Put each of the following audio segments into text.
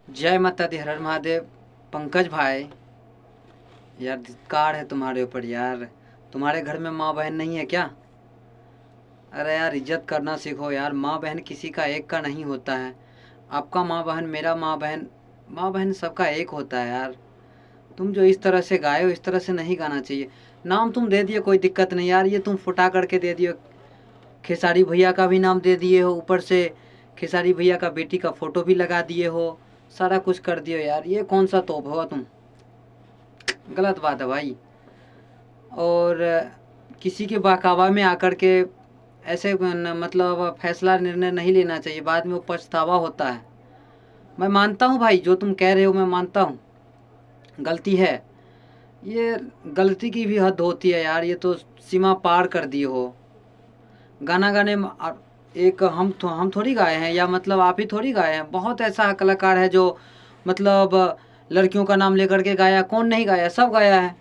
जय माता दी, हर हर महादेव। पंकज भाई, यार धिक्कार है तुम्हारे ऊपर यार। तुम्हारे घर में माँ बहन नहीं है क्या? अरे यार, इज्जत करना सीखो यार। माँ बहन किसी का एक का नहीं होता है। आपका माँ बहन, मेरा माँ बहन सबका एक होता है यार। तुम जो इस तरह से गाए हो, इस तरह से नहीं गाना चाहिए। नाम तुम दे दिए, कोई दिक्कत नहीं यार। ये तुम फुटा करके दे दिए। खेसारी भैया का भी नाम दे दिए हो, ऊपर से खेसारी भैया का बेटी का फ़ोटो भी लगा दिए हो। सारा कुछ कर दियो यार। ये कौन सा तोप हुआ तुम? गलत बात है भाई। और किसी के बहकावा में आकर के ऐसे मतलब फैसला निर्णय नहीं लेना चाहिए। बाद में वो पछतावा होता है। मैं मानता हूँ भाई, जो तुम कह रहे हो मैं मानता हूँ, गलती है। ये गलती की भी हद होती है यार। ये तो सीमा पार कर दिए हो। गाना गाने में एक हम थोड़ी गाए हैं, या मतलब आप ही थोड़ी गाए हैं। बहुत ऐसा कलाकार है जो मतलब लड़कियों का नाम लेकर के गाया। कौन नहीं गाया? सब गाया है।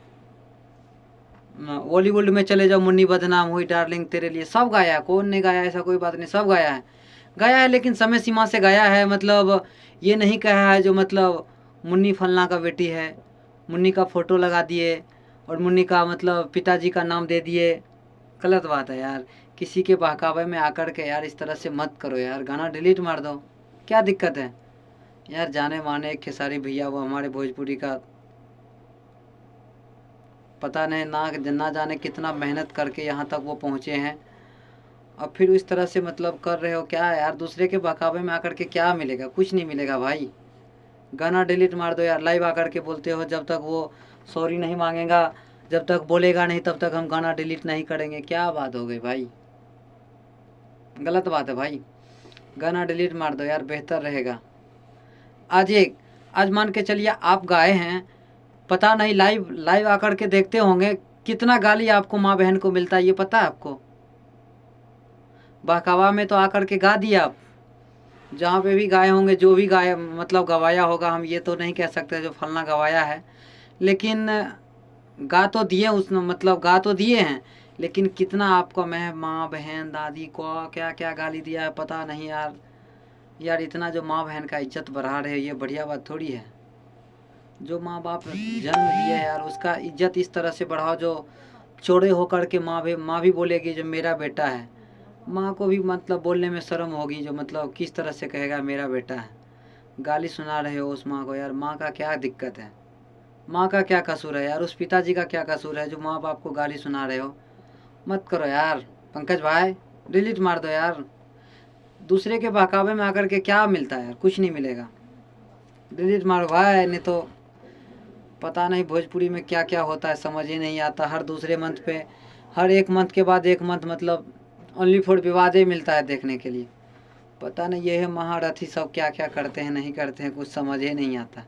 बॉलीवुड में चले जाओ, मुन्नी बदनाम हुई डार्लिंग तेरे लिए, सब गाया है। कौन नहीं गाया? ऐसा कोई बात नहीं, सब गाया है। गाया है, लेकिन समय सीमा से गाया है। मतलब ये नहीं कहा है जो मतलब मुन्नी फलना का बेटी है, मुन्नी का फ़ोटो लगा दिए और मुन्नी का मतलब पिताजी का नाम दे दिए। गलत बात है यार। किसी के बहकावे में आकर के यार इस तरह से मत करो यार। गाना डिलीट मार दो, क्या दिक्कत है यार? जाने माने एक खेसारी भैया, वो हमारे भोजपुरी का पता नहीं ना जाने कितना मेहनत करके यहाँ तक वो पहुँचे हैं। और फिर इस तरह से मतलब कर रहे हो क्या यार? दूसरे के बहकावे में आकर के क्या मिलेगा? कुछ नहीं मिलेगा भाई। गाना डिलीट मार दो यार। लाइव आकर के बोलते हो जब तक वो सॉरी नहीं मांगेगा, जब तक बोलेगा नहीं, तब तक हम गाना डिलीट नहीं करेंगे। क्या बात हो गई भाई? गलत बात है भाई। गाना डिलीट मार दो यार, बेहतर रहेगा। आज मान के चलिए आप गाए हैं, पता नहीं लाइव लाइव आकर के देखते होंगे कितना गाली आपको माँ बहन को मिलता है। ये पता है आपको? बहकावा में तो आकर के गा दिया आप। जहाँ पे भी गाए होंगे, जो भी गाए मतलब गवाया होगा, हम ये तो नहीं कह सकते जो फलना गवाया है, लेकिन गा तो दिए उसने, मतलब गा तो दिए हैं। लेकिन कितना आपको मैं माँ बहन दादी को क्या क्या गाली दिया है पता नहीं यार। यार इतना जो माँ बहन का इज्जत बढ़ा रहे हो, ये बढ़िया बात थोड़ी है। जो माँ बाप जन्म दिए यार, उसका इज्जत इस तरह से बढ़ाओ जो चौड़े होकर के माँ भी बोलेगी जो मेरा बेटा है। माँ को भी मतलब बोलने में शर्म होगी, जो मतलब किस तरह से कहेगा मेरा बेटा है। गाली सुना रहे हो उस माँ को यार। माँ का क्या दिक्कत है? माँ का क्या कसूर है यार? उस पिताजी का क्या कसूर है जो माँ बाप को गाली सुना रहे हो? मत करो यार पंकज भाई, डिलीट मार दो यार। दूसरे के बहकावे में आकर के क्या मिलता है यार? कुछ नहीं मिलेगा। डिलीट मारो भाई, नहीं तो पता नहीं भोजपुरी में क्या क्या होता है, समझ ही नहीं आता। हर दूसरे मंथ पे, हर एक मंथ के बाद एक मंथ मतलब ओनली फॉर विवाद ही मिलता है देखने के लिए। पता नहीं ये है महारथी सब क्या क्या करते हैं नहीं करते हैं, कुछ समझ ही नहीं आता।